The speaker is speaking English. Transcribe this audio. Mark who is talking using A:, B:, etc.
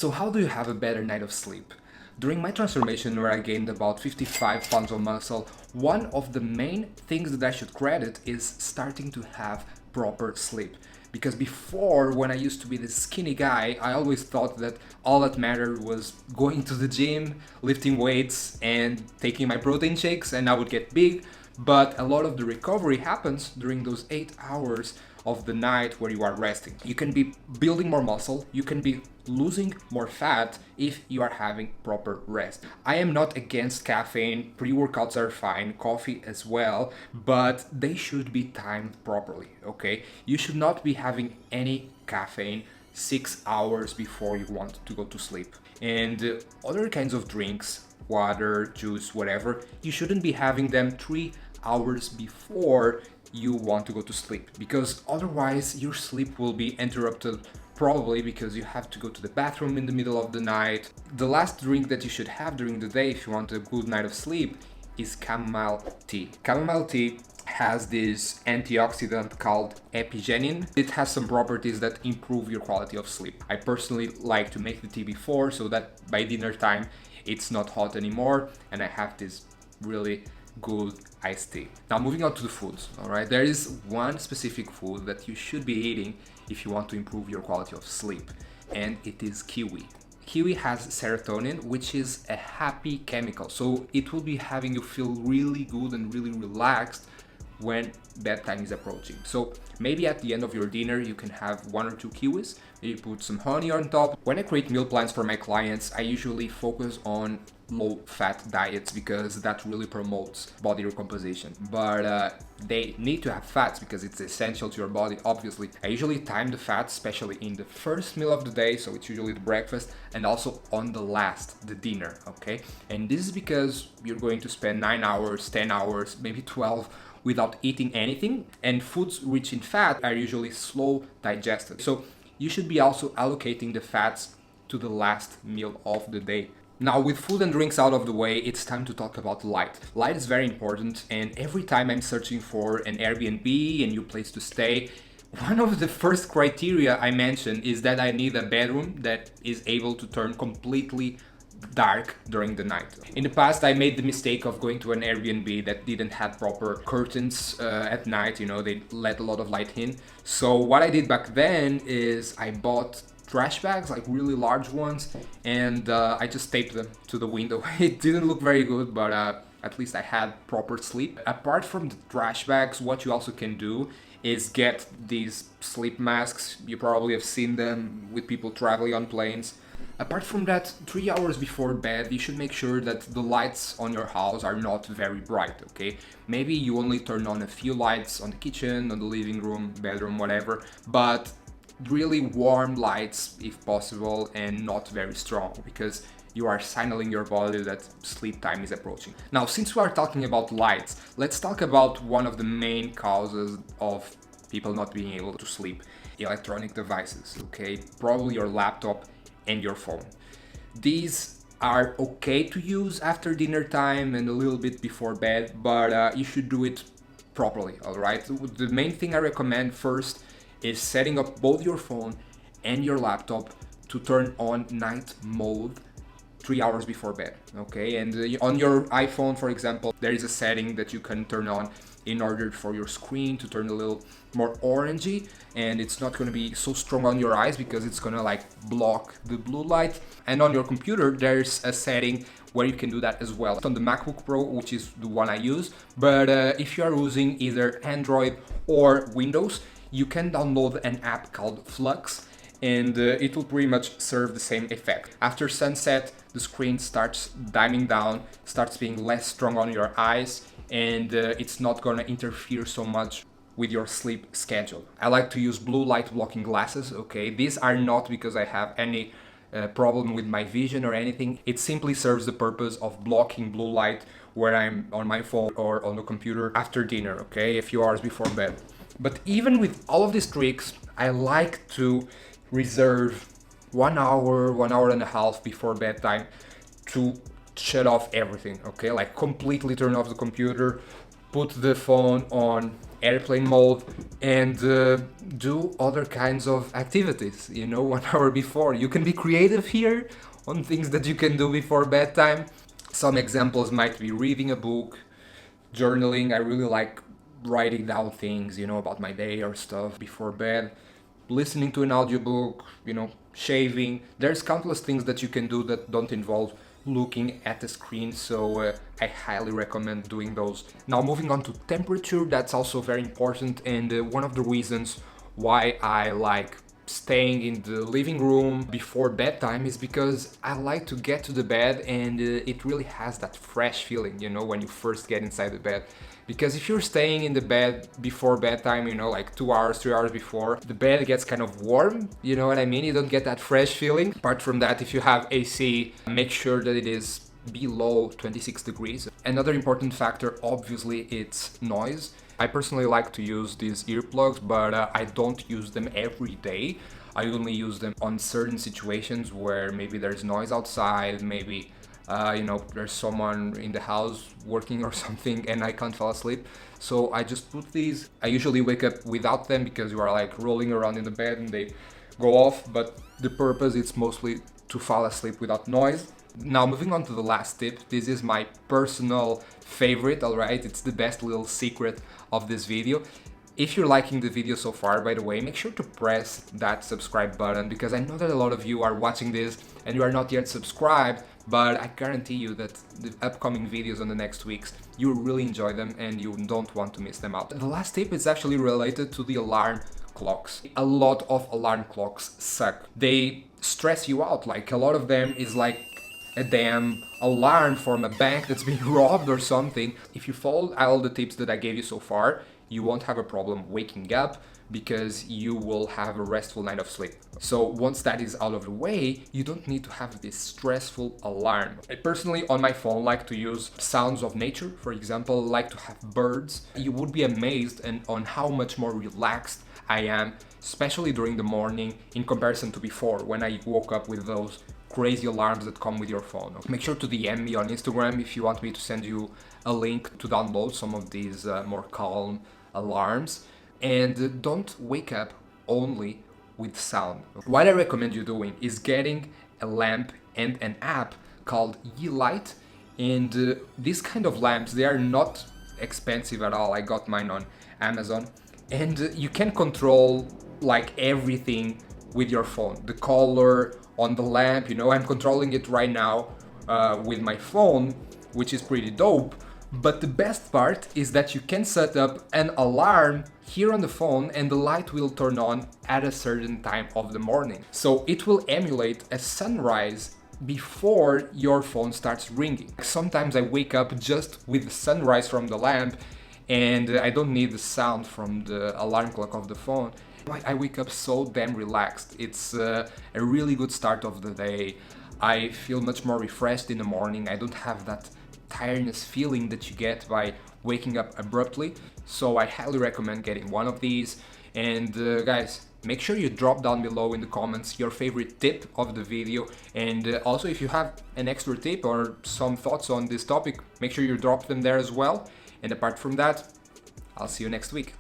A: So how do you have a better night of sleep? During my transformation where I gained about 55 pounds of muscle, one of the main things that I should credit is starting to have proper sleep. Because before, when I used to be this skinny guy, I always thought that all that mattered was going to the gym, lifting weights, and taking my protein shakes, and I would get big. But a lot of the recovery happens during those 8 hours of the night where you are resting. You can be building more muscle, you can be losing more fat if you are having proper rest. I am not against caffeine, pre-workouts are fine, coffee as well, but they should be timed properly, okay? You should not be having any caffeine 6 hours before you want to go to sleep. And other kinds of drinks, water, juice, whatever, you shouldn't be having them 3 hours before you want to go to sleep, because otherwise your sleep will be interrupted, probably because you have to go to the bathroom in the middle of the night. The last drink that you should have during the day if you want a good night of sleep is chamomile tea. Chamomile tea has this antioxidant called epigenin. It has some properties that improve your quality of sleep. I personally like to make the tea before so that by dinner time it's not hot anymore and I have this really good iced tea. Now moving on to the foods, all right? There is one specific food that you should be eating if you want to improve your quality of sleep, and it is kiwi. Kiwi has serotonin, which is a happy chemical, so it will be having you feel really good and really relaxed when bedtime is approaching. So maybe at the end of your dinner you can have 1 or 2 kiwis, maybe put some honey on top. When I create meal plans for my clients, I usually focus on low fat diets because that really promotes body recomposition, but they need to have fats because it's essential to your body, obviously. I usually time the fats, especially in the first meal of the day, so it's usually the breakfast, and also on the last, the dinner, okay? And this is because you're going to spend 9 hours, 10 hours, maybe 12 without eating anything, and foods rich in fat are usually slow digested. So you should be also allocating the fats to the last meal of the day. Now, with food and drinks out of the way, it's time to talk about light. Light is very important, and every time I'm searching for an Airbnb, a new place to stay, one of the first criteria I mention is that I need a bedroom that is able to turn completely dark during the night. In the past, I made the mistake of going to an Airbnb that didn't have proper curtains at night, you know, they let a lot of light in. So what I did back then is I bought trash bags, like really large ones, and I just taped them to the window. It didn't look very good, but at least I had proper sleep. Apart from the trash bags, what you also can do is get these sleep masks. You probably have seen them with people traveling on planes. Apart from that, 3 hours before bed, you should make sure that the lights on your house are not very bright, okay? Maybe you only turn on a few lights on the kitchen, on the living room, bedroom, whatever, but really warm lights if possible and not very strong, because you are signaling your body that sleep time is approaching. Now, since we are talking about lights, let's talk about one of the main causes of people not being able to sleep: electronic devices, okay? Probably your laptop and your phone. These are okay to use after dinner time and a little bit before bed, but you should do it properly, all right? The main thing I recommend first is setting up both your phone and your laptop to turn on night mode 3 hours before bed, okay? And on your iPhone, for example, there is a setting that you can turn on in order for your screen to turn a little more orangey, and it's not going to be so strong on your eyes because it's going to like block the blue light. And on your computer, there's a setting where you can do that as well. It's on the MacBook Pro, which is the one I use, but if you are using either Android or Windows, you can download an app called Flux, and it will pretty much serve the same effect. After sunset, the screen starts dimming down, starts being less strong on your eyes, and it's not gonna interfere so much with your sleep schedule. I like to use blue light blocking glasses, okay? These are not because I have any problem with my vision or anything. It simply serves the purpose of blocking blue light where I'm on my phone or on the computer after dinner, okay? A few hours before bed. But even with all of these tricks, I like to reserve 1 hour, 1 hour and a half before bedtime to shut off everything, okay? Like completely turn off the computer, put the phone on airplane mode, and do other kinds of activities, you know, 1 hour before. You can be creative here on things that you can do before bedtime. Some examples might be reading a book, journaling. I really like writing down things, you know, about my day or stuff before bed, listening to an audiobook, you know, shaving. There's countless things that you can do that don't involve looking at the screen, so I highly recommend doing those. Now, moving on to temperature, that's also very important, and one of the reasons why I like staying in the living room before bedtime is because I like to get to the bed and it really has that fresh feeling, you know, when you first get inside the bed. Because if you're staying in the bed before bedtime, you know, like 2 hours, 3 hours before, the bed gets kind of warm, you know what I mean? You don't get that fresh feeling. Apart from that, if you have AC, make sure that it is below 26 degrees. Another important factor, obviously, it's noise. I personally like to use these earplugs, but I don't use them every day. I only use them on certain situations where maybe there's noise outside, maybe you know, there's someone in the house working or something and I can't fall asleep. So I just put these. I usually wake up without them because you are like rolling around in the bed and they go off, but the purpose is mostly to fall asleep without noise. Now, moving on to the last tip. This is my personal favorite, alright? It's the best little secret of this video. If you're liking the video so far, by the way, make sure to press that subscribe button, because I know that a lot of you are watching this and you are not yet subscribed, but I guarantee you that the upcoming videos on the next weeks, you will really enjoy them and you don't want to miss them out. The last tip is actually related to the alarm clocks. A lot of alarm clocks suck. They stress you out. Like, a lot of them is like a damn alarm from a bank that's been robbed or something. If you follow all the tips that I gave you so far, you won't have a problem waking up because you will have a restful night of sleep. So once that is out of the way, you don't need to have this stressful alarm. I personally, on my phone, like to use sounds of nature. For example, like to have birds. You would be amazed on how much more relaxed I am, especially during the morning in comparison to before, when I woke up with those crazy alarms that come with your phone. Make sure to DM me on Instagram if you want me to send you a link to download some of these more calm alarms. And don't wake up only with sound. What I recommend you doing is getting a lamp and an app called Yeelight. And these kind of lamps, they are not expensive at all. I got mine on Amazon. And you can control like everything with your phone. The color on the lamp, you know, I'm controlling it right now with my phone, which is pretty dope. But the best part is that you can set up an alarm here on the phone and the light will turn on at a certain time of the morning. So it will emulate a sunrise before your phone starts ringing. Sometimes I wake up just with the sunrise from the lamp and I don't need the sound from the alarm clock of the phone. I wake up so damn relaxed. It's a really good start of the day. I feel much more refreshed in the morning. I don't have that tiredness feeling that you get by waking up abruptly. So I highly recommend getting one of these. And guys, make sure you drop down below in the comments your favorite tip of the video. And also, if you have an extra tip or some thoughts on this topic, make sure you drop them there as well. And apart from that, I'll see you next week.